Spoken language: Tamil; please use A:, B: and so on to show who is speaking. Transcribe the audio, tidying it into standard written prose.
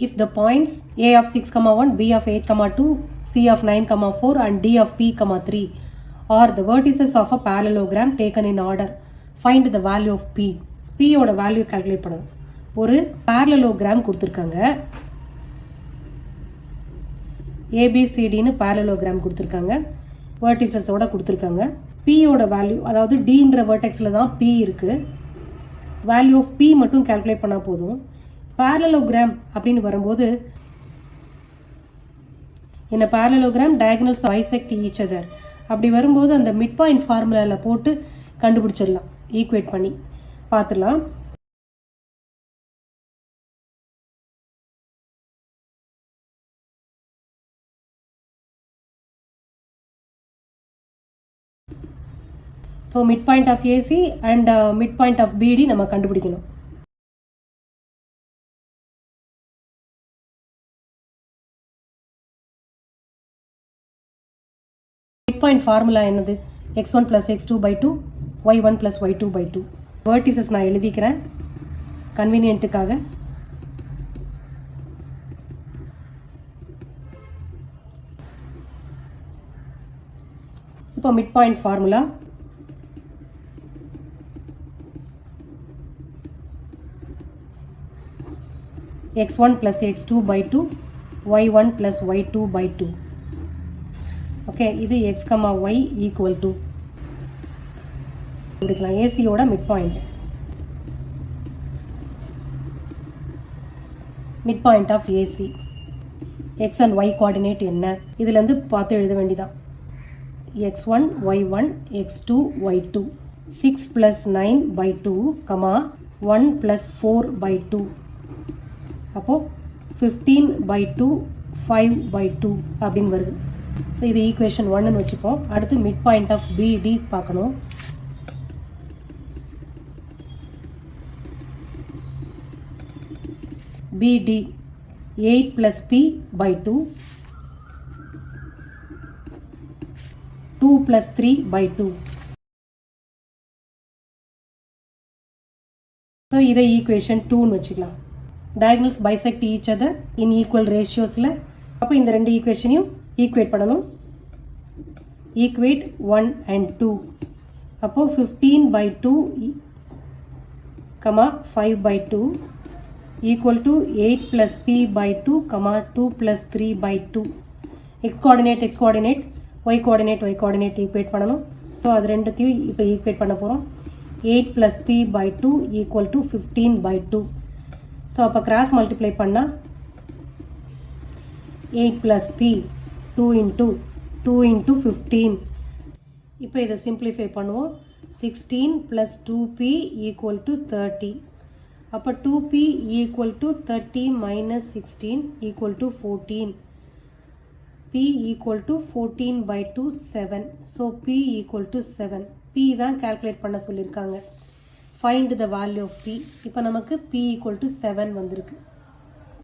A: If the points A of 6, 1, B of 8, 2, C of 9, 4 and D of P, 3 are the vertices of a parallelogram taken in order, find the value of P. P ஓட வேல்யூ கால்குலேட் பண்ணணும். ஒரு parallelogram கொடுத்துருக்காங்க. ABCDன்னு parallelogram கொடுத்துருக்காங்க. vertices ஓட கொடுத்துருக்காங்க. P ஓட வேல்யூ, அதாவது Dன்ற vertexல தான் P இருக்கு. வேல்யூ ஆஃப் P மட்டும் கால்குலேட் பண்ணால் போதும். parallelogram அப்படின்னு வரும்போது in a parallelogram diagonals bisect each other அப்படி வரும்போது அந்த மிட் பாயிண்ட் ஃபார்முலாவில் போட்டு கண்டுபிடிச்சிடலாம், ஈக்குவேட் பண்ணி பார்த்துடலாம். So mid point of AC and mid point of BD நம்ம கண்டுபிடிக்கணும். Midpoint formula என்னது? x1 plus x2 by 2, y1 plus y2 by 2. Vertices நான் எழுதிக்கிறேன் கன்வீனியன்ட்டுக்காக. இப்போ midpoint formula x1 plus x2 by 2, y1 plus y2 by 2. Okay, இது x, y ஈக்குவல் டு கொடுக்கலாம் ஏசியோட mid point, mid point of AC. X and Y coordinate என்ன, இதுலேருந்து பார்த்து எழுத வேண்டியதான். x1 y1 x2 y2, 6 plus 9 by 2, 1 plus 4 by 2, அப்போது 15 by 2, 5 by 2 அப்படின்னு வருது. ஸோ இது ஈக்குவேஷன் 1ன்னு வச்சுப்போம். அடுத்து மிட் பாயிண்ட் ஆஃப் பிடி பார்க்கணும். பிடி 8 plus p by 2, 2 plus 3 by 2. So இதை ஈக்குவேஷன் 2ன்னு வச்சுக்கலாம். diagonals bisect each other in equal ratiosல. அப்போ இந்த ரெண்டு ஈக்குவேஷனையும் ஈக்குவேட் பண்ணணும். Equate 1 and 2. அப்போது 15 by 2, 5 by 2 equal to 8 plus p by 2, 2 plus 3 by 2. x coordinate y coordinate equate பண்ணணும். ஸோ அது ரெண்டுத்தையும் இப்போ ஈக்குவேட் பண்ண போகிறோம். 8 plus p by 2 equal to 15 by 2. So அப்போ கிராஸ் மல்டிப்ளை பண்ணால் 8 plus p 2 into 15. இப்போ இதை சிம்பிளிஃபை பண்ணுவோம். 16 plus 2p equal to 30. அப்போ 2p equal to 30 minus 16 equal to 14. p equal to 14 by 2, 7. So p equal to 7. p தான் கால்குலேட் பண்ண சொல்லியிருக்காங்க. Find the value of p. இப்போ நமக்கு p equal to 7 வந்திருக்கு.